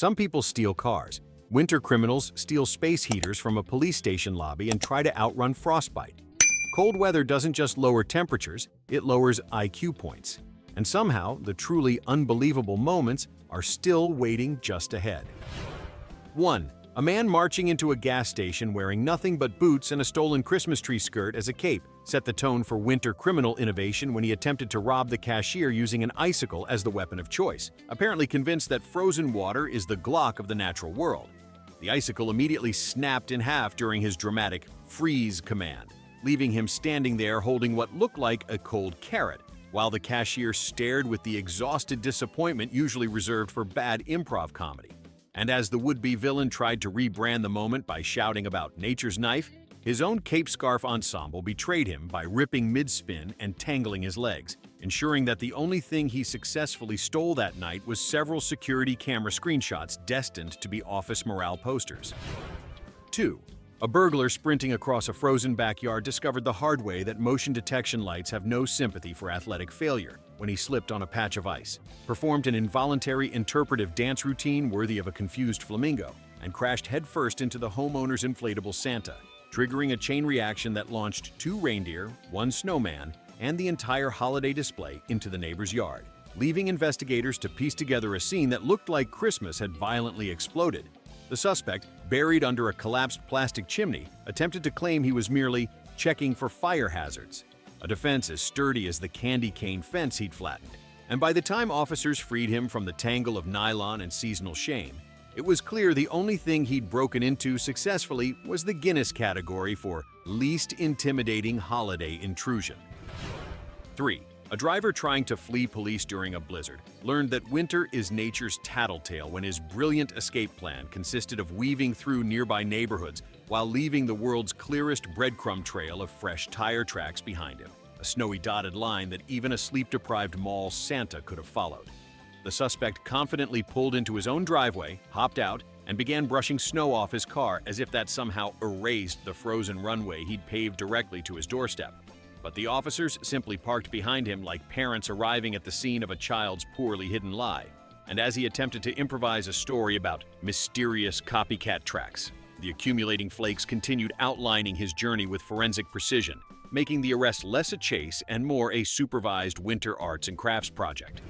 Some people steal cars. Winter criminals steal space heaters from a police station lobby and try to outrun frostbite. Cold weather doesn't just lower temperatures, it lowers IQ points. And somehow, the truly unbelievable moments are still waiting just ahead. 1. A man marching into a gas station wearing nothing but boots and a stolen Christmas tree skirt as a cape set the tone for winter criminal innovation when he attempted to rob the cashier using an icicle as the weapon of choice, apparently convinced that frozen water is the Glock of the natural world. The icicle immediately snapped in half during his dramatic freeze command, leaving him standing there holding what looked like a cold carrot, while the cashier stared with the exhausted disappointment usually reserved for bad improv comedy. And as the would-be villain tried to rebrand the moment by shouting about nature's knife, his own cape-scarf ensemble betrayed him by ripping mid-spin and tangling his legs, ensuring that the only thing he successfully stole that night was several security camera screenshots destined to be office morale posters. 2. A burglar sprinting across a frozen backyard discovered the hard way that motion detection lights have no sympathy for athletic failure when he slipped on a patch of ice, performed an involuntary interpretive dance routine worthy of a confused flamingo, and crashed headfirst into the homeowner's inflatable Santa, triggering a chain reaction that launched 2 reindeer, 1 snowman, and the entire holiday display into the neighbor's yard, leaving investigators to piece together a scene that looked like Christmas had violently exploded. The suspect, buried under a collapsed plastic chimney, attempted to claim he was merely checking for fire hazards, a defense as sturdy as the candy cane fence he'd flattened. And by the time officers freed him from the tangle of nylon and seasonal shame, it was clear the only thing he'd broken into successfully was the Guinness category for least intimidating holiday intrusion. 3. A driver trying to flee police during a blizzard learned that winter is nature's tattletale when his brilliant escape plan consisted of weaving through nearby neighborhoods while leaving the world's clearest breadcrumb trail of fresh tire tracks behind him, a snowy dotted line that even a sleep-deprived mall Santa could have followed. The suspect confidently pulled into his own driveway, hopped out, and began brushing snow off his car as if that somehow erased the frozen runway he'd paved directly to his doorstep. But the officers simply parked behind him like parents arriving at the scene of a child's poorly hidden lie. And as he attempted to improvise a story about mysterious copycat tracks, the accumulating flakes continued outlining his journey with forensic precision, making the arrest less a chase and more a supervised winter arts and crafts project.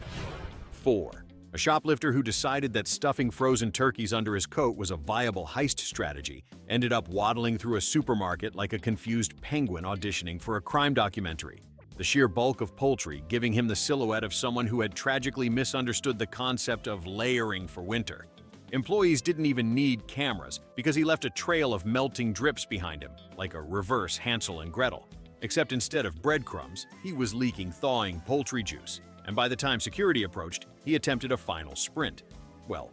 4. A shoplifter who decided that stuffing frozen turkeys under his coat was a viable heist strategy ended up waddling through a supermarket like a confused penguin auditioning for a crime documentary, the sheer bulk of poultry giving him the silhouette of someone who had tragically misunderstood the concept of layering for winter. Employees didn't even need cameras because he left a trail of melting drips behind him, like a reverse Hansel and Gretel. Except instead of breadcrumbs, he was leaking thawing poultry juice. And by the time security approached, he attempted a final sprint. Well,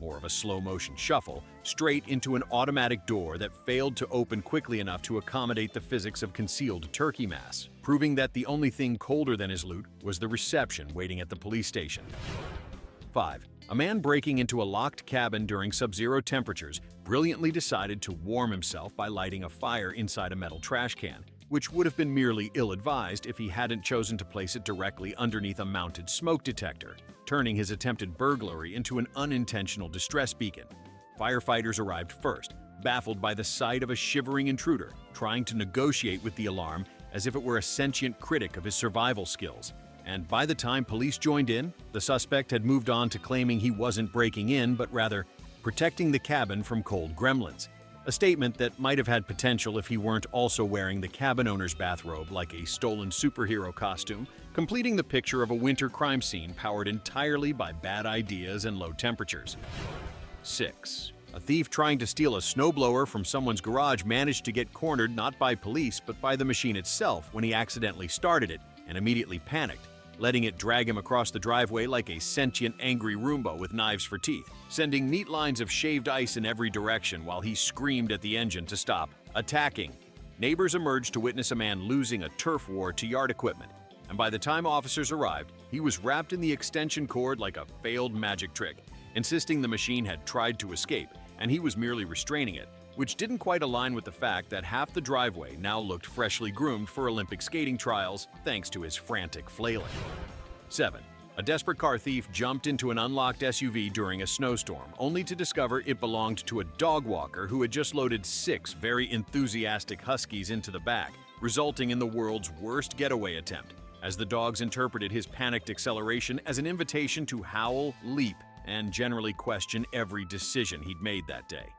more of a slow-motion shuffle, straight into an automatic door that failed to open quickly enough to accommodate the physics of concealed turkey mass, proving that the only thing colder than his loot was the reception waiting at the police station. 5. A man breaking into a locked cabin during sub-zero temperatures brilliantly decided to warm himself by lighting a fire inside a metal trash can, which would have been merely ill-advised if he hadn't chosen to place it directly underneath a mounted smoke detector, turning his attempted burglary into an unintentional distress beacon. Firefighters arrived first, baffled by the sight of a shivering intruder, trying to negotiate with the alarm as if it were a sentient critic of his survival skills. And by the time police joined in, the suspect had moved on to claiming he wasn't breaking in, but rather protecting the cabin from cold gremlins. A statement that might have had potential if he weren't also wearing the cabin owner's bathrobe like a stolen superhero costume, completing the picture of a winter crime scene powered entirely by bad ideas and low temperatures. 6. A thief trying to steal a snowblower from someone's garage managed to get cornered not by police but by the machine itself when he accidentally started it and immediately panicked, letting it drag him across the driveway like a sentient angry Roomba with knives for teeth, sending neat lines of shaved ice in every direction while he screamed at the engine to stop attacking. Neighbors emerged to witness a man losing a turf war to yard equipment, and by the time officers arrived, he was wrapped in the extension cord like a failed magic trick, insisting the machine had tried to escape, and he was merely restraining it, which didn't quite align with the fact that half the driveway now looked freshly groomed for Olympic skating trials thanks to his frantic flailing. 7. A desperate car thief jumped into an unlocked SUV during a snowstorm, only to discover it belonged to a dog walker who had just loaded 6 very enthusiastic huskies into the back, resulting in the world's worst getaway attempt, as the dogs interpreted his panicked acceleration as an invitation to howl, leap, and generally question every decision he'd made that day.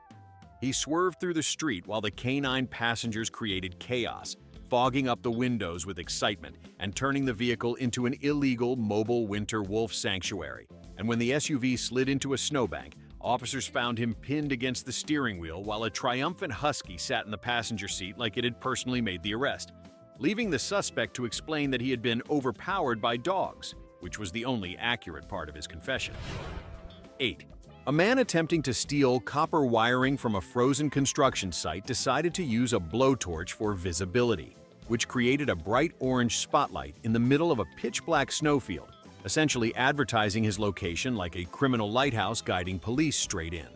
He swerved through the street while the canine passengers created chaos, fogging up the windows with excitement and turning the vehicle into an illegal mobile winter wolf sanctuary. And when the SUV slid into a snowbank, officers found him pinned against the steering wheel while a triumphant husky sat in the passenger seat like it had personally made the arrest, leaving the suspect to explain that he had been overpowered by dogs, which was the only accurate part of his confession. 8. A man attempting to steal copper wiring from a frozen construction site decided to use a blowtorch for visibility, which created a bright orange spotlight in the middle of a pitch-black snowfield, essentially advertising his location like a criminal lighthouse guiding police straight in.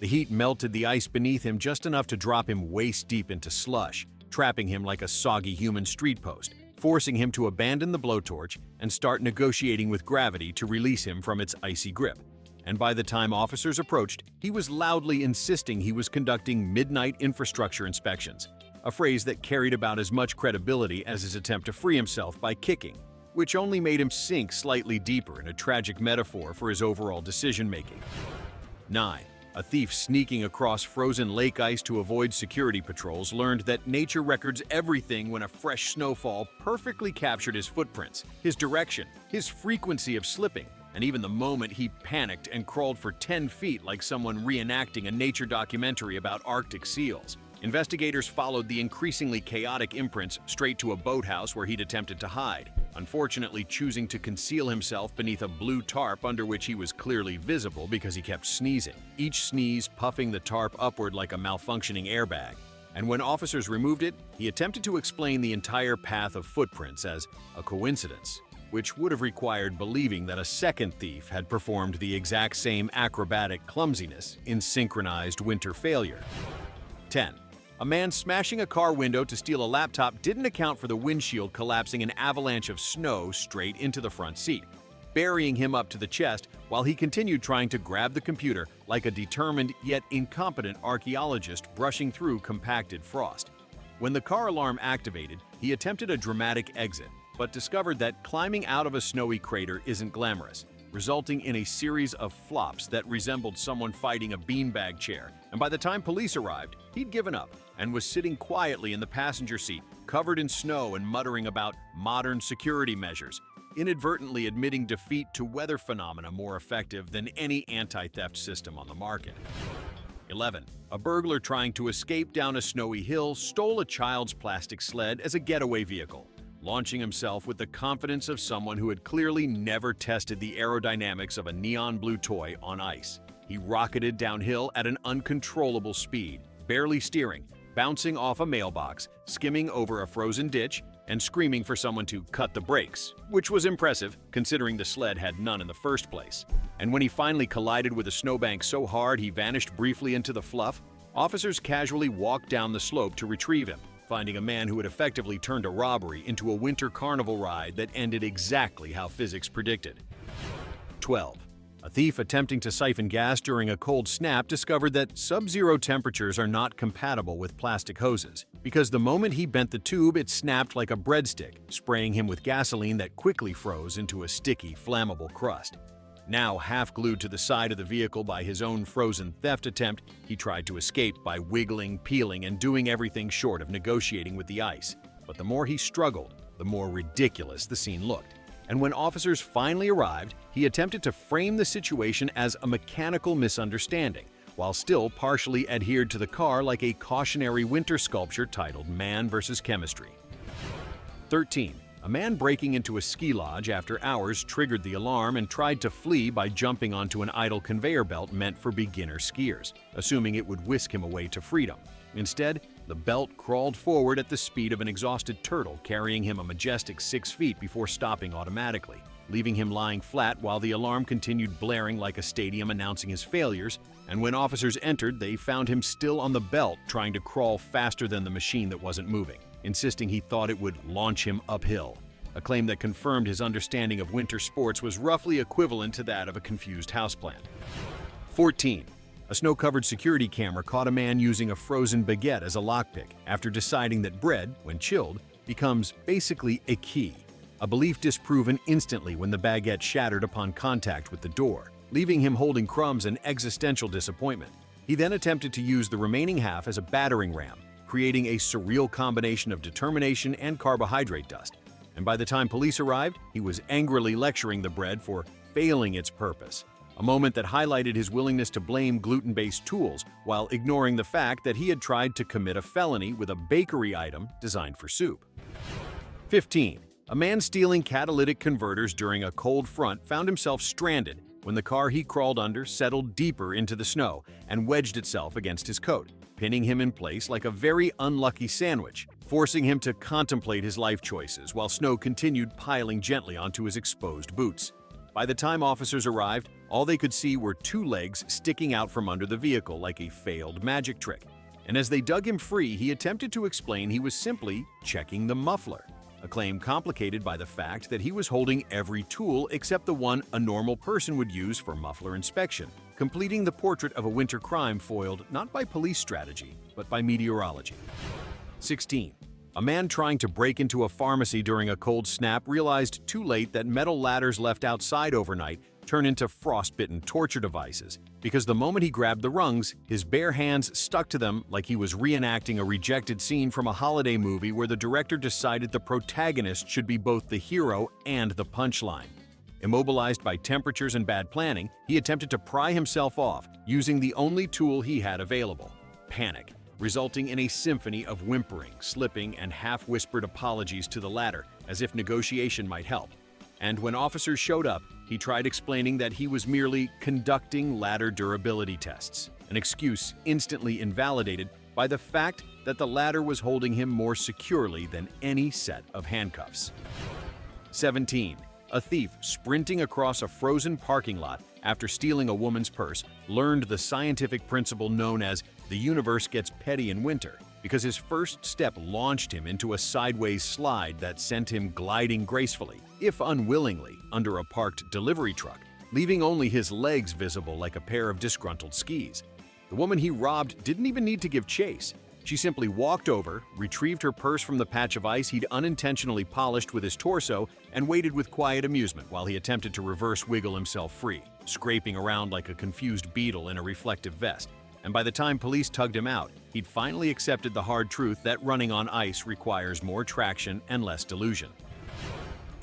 The heat melted the ice beneath him just enough to drop him waist-deep into slush, trapping him like a soggy human street post, forcing him to abandon the blowtorch and start negotiating with gravity to release him from its icy grip. And by the time officers approached, he was loudly insisting he was conducting midnight infrastructure inspections, a phrase that carried about as much credibility as his attempt to free himself by kicking, which only made him sink slightly deeper in a tragic metaphor for his overall decision-making. 9. A thief sneaking across frozen lake ice to avoid security patrols learned that nature records everything when a fresh snowfall perfectly captured his footprints, his direction, his frequency of slipping, and even the moment he panicked and crawled for 10 feet like someone reenacting a nature documentary about Arctic seals. Investigators followed the increasingly chaotic imprints straight to a boathouse where he'd attempted to hide, unfortunately choosing to conceal himself beneath a blue tarp under which he was clearly visible because he kept sneezing, each sneeze puffing the tarp upward like a malfunctioning airbag. And when officers removed it, he attempted to explain the entire path of footprints as a coincidence, which would have required believing that a second thief had performed the exact same acrobatic clumsiness in synchronized winter failure. 10. A man smashing a car window to steal a laptop didn't account for the windshield collapsing an avalanche of snow straight into the front seat, burying him up to the chest while he continued trying to grab the computer like a determined yet incompetent archaeologist brushing through compacted frost. When the car alarm activated, he attempted a dramatic exit, but discovered that climbing out of a snowy crater isn't glamorous, resulting in a series of flops that resembled someone fighting a beanbag chair. And by the time police arrived, he'd given up and was sitting quietly in the passenger seat, covered in snow and muttering about modern security measures, inadvertently admitting defeat to weather phenomena more effective than any anti-theft system on the market. 11. A burglar trying to escape down a snowy hill stole a child's plastic sled as a getaway vehicle, launching himself with the confidence of someone who had clearly never tested the aerodynamics of a neon blue toy on ice. He rocketed downhill at an uncontrollable speed, barely steering, bouncing off a mailbox, skimming over a frozen ditch, and screaming for someone to cut the brakes, which was impressive considering the sled had none in the first place. And when he finally collided with a snowbank so hard he vanished briefly into the fluff, officers casually walked down the slope to retrieve him, finding a man who had effectively turned a robbery into a winter carnival ride that ended exactly how physics predicted. 12. A thief attempting to siphon gas during a cold snap discovered that sub-zero temperatures are not compatible with plastic hoses, because the moment he bent the tube, it snapped like a breadstick, spraying him with gasoline that quickly froze into a sticky, flammable crust. Now half glued to the side of the vehicle by his own frozen theft attempt, he tried to escape by wiggling, peeling, and doing everything short of negotiating with the ice. But the more he struggled, the more ridiculous the scene looked. And when officers finally arrived, he attempted to frame the situation as a mechanical misunderstanding, while still partially adhered to the car like a cautionary winter sculpture titled Man vs. Chemistry. 13. A man breaking into a ski lodge after hours triggered the alarm and tried to flee by jumping onto an idle conveyor belt meant for beginner skiers, assuming it would whisk him away to freedom. Instead, the belt crawled forward at the speed of an exhausted turtle, carrying him a majestic 6 feet before stopping automatically, leaving him lying flat while the alarm continued blaring like a stadium announcing his failures. And when officers entered, they found him still on the belt, trying to crawl faster than the machine that wasn't moving, insisting he thought it would launch him uphill. a claim that confirmed his understanding of winter sports was roughly equivalent to that of a confused houseplant. 14. A snow-covered security camera caught a man using a frozen baguette as a lockpick after deciding that bread, when chilled, becomes basically a key, a belief disproven instantly when the baguette shattered upon contact with the door, leaving him holding crumbs and existential disappointment. He then attempted to use the remaining half as a battering ram, creating a surreal combination of determination and carbohydrate dust. And by the time police arrived, he was angrily lecturing the bread for failing its purpose, a moment that highlighted his willingness to blame gluten-based tools while ignoring the fact that he had tried to commit a felony with a bakery item designed for soup. 15. A man stealing catalytic converters during a cold front found himself stranded when the car he crawled under settled deeper into the snow and wedged itself against his coat, pinning him in place like a very unlucky sandwich, forcing him to contemplate his life choices while snow continued piling gently onto his exposed boots. By the time officers arrived, all they could see were two legs sticking out from under the vehicle like a failed magic trick. And as they dug him free, he attempted to explain he was simply checking the muffler, a claim complicated by the fact that he was holding every tool except the one a normal person would use for muffler inspection, completing the portrait of a winter crime foiled not by police strategy, but by meteorology. 16. A man trying to break into a pharmacy during a cold snap realized too late that metal ladders left outside overnight turn into frostbitten torture devices, because the moment he grabbed the rungs, his bare hands stuck to them like he was reenacting a rejected scene from a holiday movie where the director decided the protagonist should be both the hero and the punchline. Immobilized by temperatures and bad planning, he attempted to pry himself off using the only tool he had available: panic, resulting in a symphony of whimpering, slipping, and half-whispered apologies to the ladder, as if negotiation might help. And when officers showed up, he tried explaining that he was merely conducting ladder durability tests, an excuse instantly invalidated by the fact that the ladder was holding him more securely than any set of handcuffs. 17. A thief sprinting across a frozen parking lot after stealing a woman's purse learned the scientific principle known as the universe gets petty in winter, because his first step launched him into a sideways slide that sent him gliding gracefully, if unwillingly, under a parked delivery truck, leaving only his legs visible like a pair of disgruntled skis. The woman he robbed didn't even need to give chase. She simply walked over, retrieved her purse from the patch of ice he'd unintentionally polished with his torso, and waited with quiet amusement while he attempted to reverse wiggle himself free, scraping around like a confused beetle in a reflective vest. And by the time police tugged him out, he'd finally accepted the hard truth that running on ice requires more traction and less delusion.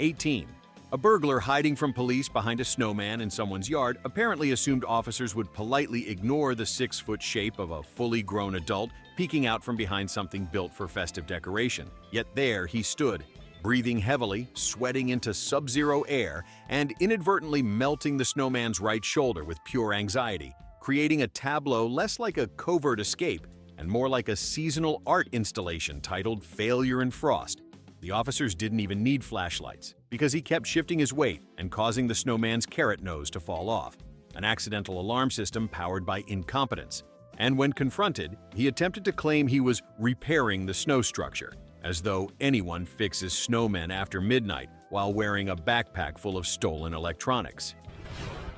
18. A burglar hiding from police behind a snowman in someone's yard apparently assumed officers would politely ignore the 6-foot shape of a fully grown adult peeking out from behind something built for festive decoration. Yet there he stood, breathing heavily, sweating into sub-zero air, and inadvertently melting the snowman's right shoulder with pure anxiety, creating a tableau less like a covert escape and more like a seasonal art installation titled Failure in Frost. The officers didn't even need flashlights, because he kept shifting his weight and causing the snowman's carrot nose to fall off, an accidental alarm system powered by incompetence. And when confronted, he attempted to claim he was repairing the snow structure, as though anyone fixes snowmen after midnight while wearing a backpack full of stolen electronics.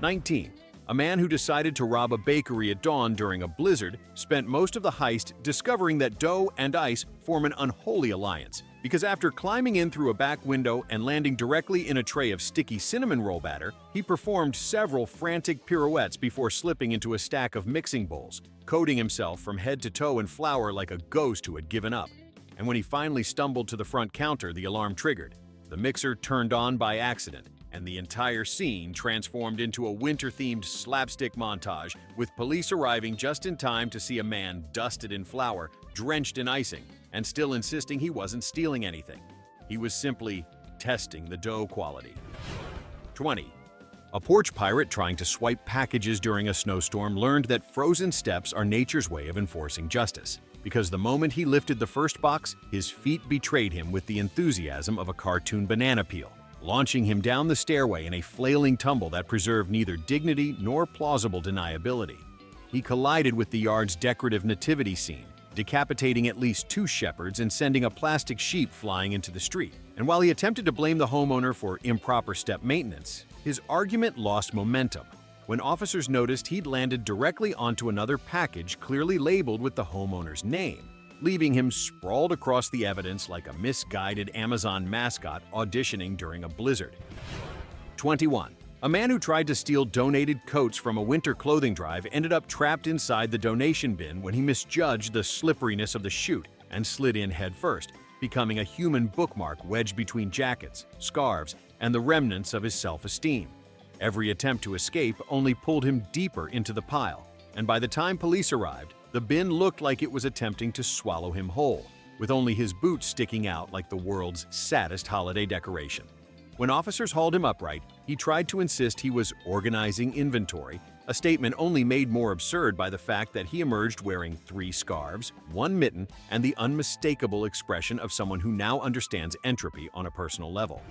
19. A man who decided to rob a bakery at dawn during a blizzard spent most of the heist discovering that dough and ice form an unholy alliance, because after climbing in through a back window and landing directly in a tray of sticky cinnamon roll batter, he performed several frantic pirouettes before slipping into a stack of mixing bowls, coating himself from head to toe in flour like a ghost who had given up. And when he finally stumbled to the front counter, the alarm triggered. The mixer turned on by accident, and the entire scene transformed into a winter-themed slapstick montage, with police arriving just in time to see a man dusted in flour, drenched in icing, and still insisting he wasn't stealing anything. He was simply testing the dough quality. 20. A porch pirate trying to swipe packages during a snowstorm learned that frozen steps are nature's way of enforcing justice, because the moment he lifted the first box, his feet betrayed him with the enthusiasm of a cartoon banana peel, launching him down the stairway in a flailing tumble that preserved neither dignity nor plausible deniability. He collided with the yard's decorative nativity scene, decapitating at least 2 shepherds and sending a plastic sheep flying into the street. And while he attempted to blame the homeowner for improper step maintenance, his argument lost momentum when officers noticed he'd landed directly onto another package clearly labeled with the homeowner's name, leaving him sprawled across the evidence like a misguided Amazon mascot auditioning during a blizzard. 21. A man who tried to steal donated coats from a winter clothing drive ended up trapped inside the donation bin when he misjudged the slipperiness of the chute and slid in headfirst, becoming a human bookmark wedged between jackets, scarves, and the remnants of his self-esteem. Every attempt to escape only pulled him deeper into the pile, and by the time police arrived, the bin looked like it was attempting to swallow him whole, with only his boots sticking out like the world's saddest holiday decoration. When officers hauled him upright, he tried to insist he was organizing inventory, a statement only made more absurd by the fact that he emerged wearing 3 scarves, 1 mitten, and the unmistakable expression of someone who now understands entropy on a personal level.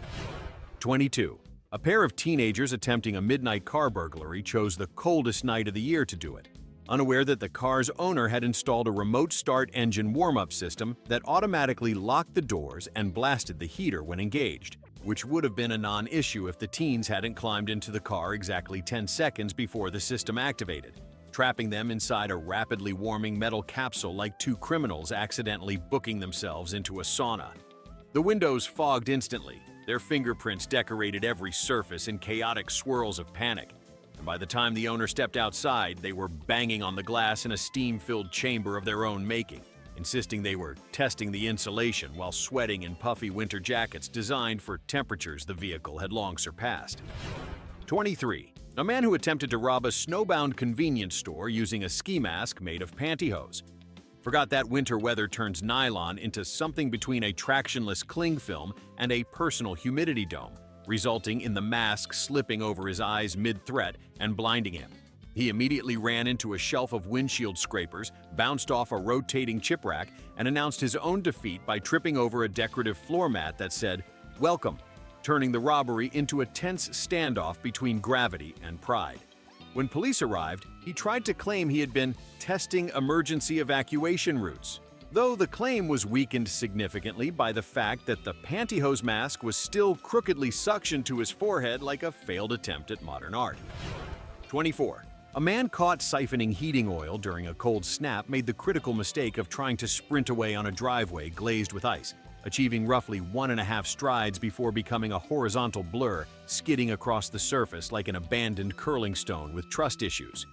22. A pair of teenagers attempting a midnight car burglary chose the coldest night of the year to do it, unaware that the car's owner had installed a remote start engine warm-up system that automatically locked the doors and blasted the heater when engaged, which would have been a non-issue if the teens hadn't climbed into the car exactly 10 seconds before the system activated, trapping them inside a rapidly warming metal capsule like 2 criminals accidentally booking themselves into a sauna. The windows fogged instantly, their fingerprints decorated every surface in chaotic swirls of panic, and by the time the owner stepped outside, they were banging on the glass in a steam-filled chamber of their own making, insisting they were testing the insulation while sweating in puffy winter jackets designed for temperatures the vehicle had long surpassed. 23. A man who attempted to rob a snowbound convenience store using a ski mask made of pantyhose. Forgot that winter weather turns nylon into something between a tractionless cling film and a personal humidity dome, resulting in the mask slipping over his eyes mid-threat and blinding him. He immediately ran into a shelf of windshield scrapers, bounced off a rotating chip rack, and announced his own defeat by tripping over a decorative floor mat that said, "Welcome," turning the robbery into a tense standoff between gravity and pride. When police arrived, he tried to claim he had been testing emergency evacuation routes, though the claim was weakened significantly by the fact that the pantyhose mask was still crookedly suctioned to his forehead like a failed attempt at modern art. 24. A man caught siphoning heating oil during a cold snap made the critical mistake of trying to sprint away on a driveway glazed with ice, achieving roughly 1.5 strides before becoming a horizontal blur, skidding across the surface like an abandoned curling stone with trust issues.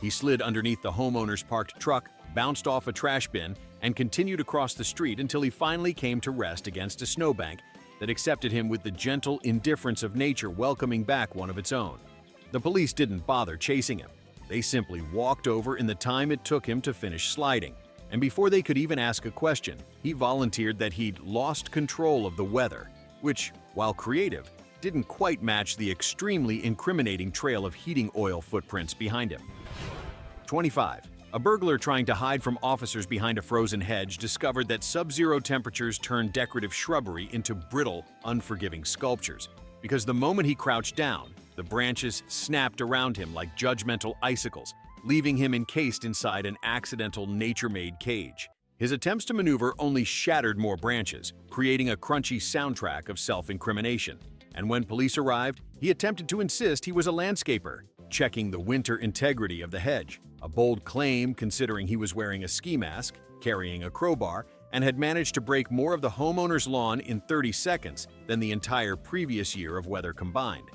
He slid underneath the homeowner's parked truck, bounced off a trash bin, and continued across the street until he finally came to rest against a snowbank that accepted him with the gentle indifference of nature welcoming back one of its own. The police didn't bother chasing him. They simply walked over in the time it took him to finish sliding, and before they could even ask a question, he volunteered that he'd lost control of the weather, which, while creative, didn't quite match the extremely incriminating trail of heating oil footprints behind him. 25. A burglar trying to hide from officers behind a frozen hedge discovered that sub-zero temperatures turn decorative shrubbery into brittle, unforgiving sculptures, because the moment he crouched down, the branches snapped around him like judgmental icicles, leaving him encased inside an accidental nature-made cage. His attempts to maneuver only shattered more branches, creating a crunchy soundtrack of self-incrimination. And when police arrived, he attempted to insist he was a landscaper, checking the winter integrity of the hedge, a bold claim considering he was wearing a ski mask, carrying a crowbar, and had managed to break more of the homeowner's lawn in 30 seconds than the entire previous year of weather combined.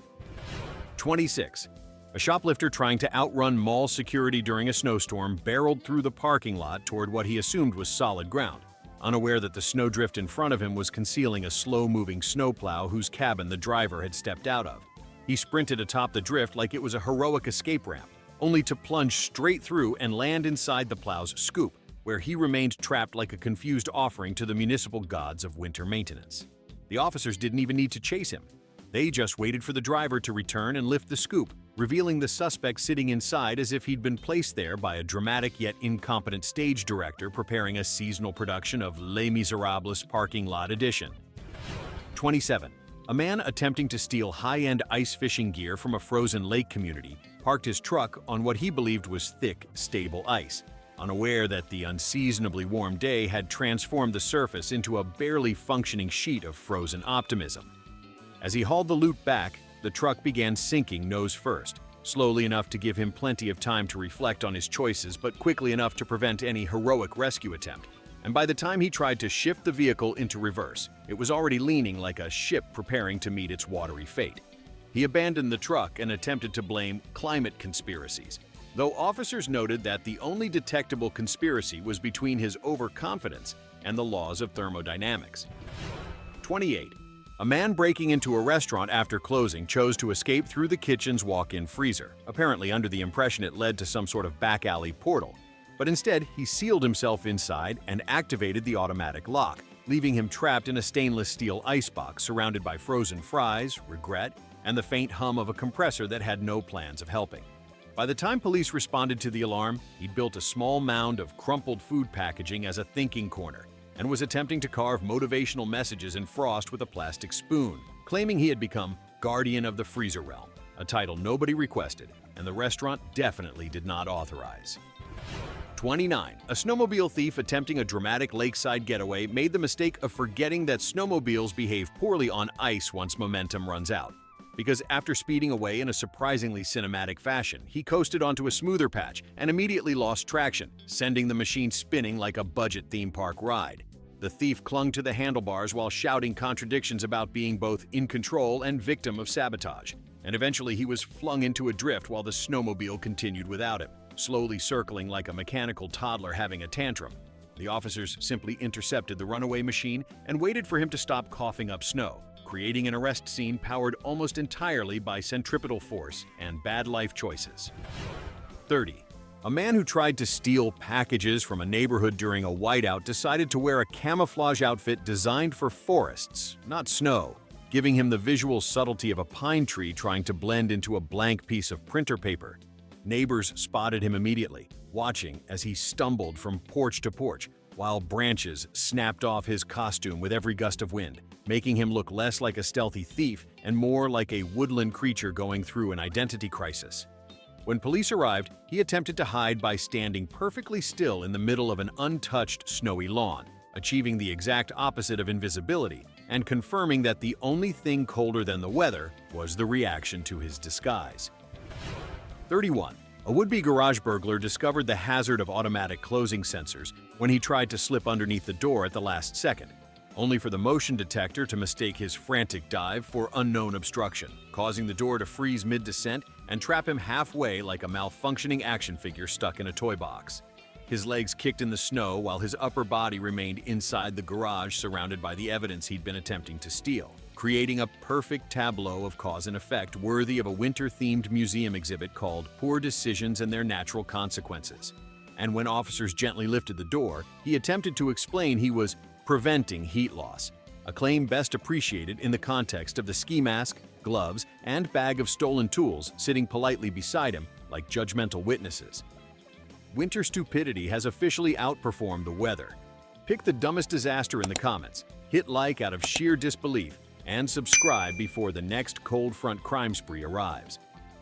26. A shoplifter trying to outrun mall security during a snowstorm barreled through the parking lot toward what he assumed was solid ground, unaware that the snowdrift in front of him was concealing a slow-moving snowplow whose cabin the driver had stepped out of. He sprinted atop the drift like it was a heroic escape ramp, only to plunge straight through and land inside the plow's scoop, where he remained trapped like a confused offering to the municipal gods of winter maintenance. The officers didn't even need to chase him. They just waited for the driver to return and lift the scoop, revealing the suspect sitting inside as if he'd been placed there by a dramatic yet incompetent stage director preparing a seasonal production of Les Miserables Parking Lot Edition. 27. A man attempting to steal high-end ice fishing gear from a frozen lake community parked his truck on what he believed was thick, stable ice. unaware that the unseasonably warm day had transformed the surface into a barely functioning sheet of frozen optimism. As he hauled the loot back, the truck began sinking nose first, slowly enough to give him plenty of time to reflect on his choices, but quickly enough to prevent any heroic rescue attempt. And by the time he tried to shift the vehicle into reverse, it was already leaning like a ship preparing to meet its watery fate. He abandoned the truck and attempted to blame climate conspiracies, though officers noted that the only detectable conspiracy was between his overconfidence and the laws of thermodynamics. 28. A man breaking into a restaurant after closing chose to escape through the kitchen's walk-in freezer, apparently under the impression it led to some sort of back alley portal. But instead, he sealed himself inside and activated the automatic lock, leaving him trapped in a stainless steel icebox surrounded by frozen fries, regret, and the faint hum of a compressor that had no plans of helping. By the time police responded to the alarm, he'd built a small mound of crumpled food packaging as a thinking corner, and was attempting to carve motivational messages in frost with a plastic spoon, claiming he had become Guardian of the Freezer Realm, a title nobody requested and the restaurant definitely did not authorize. 29. A snowmobile thief attempting a dramatic lakeside getaway made the mistake of forgetting that snowmobiles behave poorly on ice once momentum runs out. Because after speeding away in a surprisingly cinematic fashion, he coasted onto a smoother patch and immediately lost traction, sending the machine spinning like a budget theme park ride. The thief clung to the handlebars while shouting contradictions about being both in control and victim of sabotage, and eventually he was flung into a drift while the snowmobile continued without him, slowly circling like a mechanical toddler having a tantrum. The officers simply intercepted the runaway machine and waited for him to stop coughing up snow, creating an arrest scene powered almost entirely by centripetal force and bad life choices. 30. A man who tried to steal packages from a neighborhood during a whiteout decided to wear a camouflage outfit designed for forests, not snow, giving him the visual subtlety of a pine tree trying to blend into a blank piece of printer paper. Neighbors spotted him immediately, watching as he stumbled from porch to porch, while branches snapped off his costume with every gust of wind, making him look less like a stealthy thief and more like a woodland creature going through an identity crisis. When police arrived, he attempted to hide by standing perfectly still in the middle of an untouched snowy lawn, achieving the exact opposite of invisibility and confirming that the only thing colder than the weather was the reaction to his disguise. 31. A would-be garage burglar discovered the hazard of automatic closing sensors when he tried to slip underneath the door at the last second, only for the motion detector to mistake his frantic dive for unknown obstruction, causing the door to freeze mid-descent and trap him halfway like a malfunctioning action figure stuck in a toy box. His legs kicked in the snow while his upper body remained inside the garage surrounded by the evidence he'd been attempting to steal, creating a perfect tableau of cause and effect worthy of a winter-themed museum exhibit called Poor Decisions and Their Natural Consequences. And when officers gently lifted the door, he attempted to explain he was preventing heat loss, a claim best appreciated in the context of the ski mask, gloves, and bag of stolen tools sitting politely beside him like judgmental witnesses. Winter stupidity has officially outperformed the weather. Pick the dumbest disaster in the comments, hit like out of sheer disbelief, and subscribe before the next cold front crime spree arrives.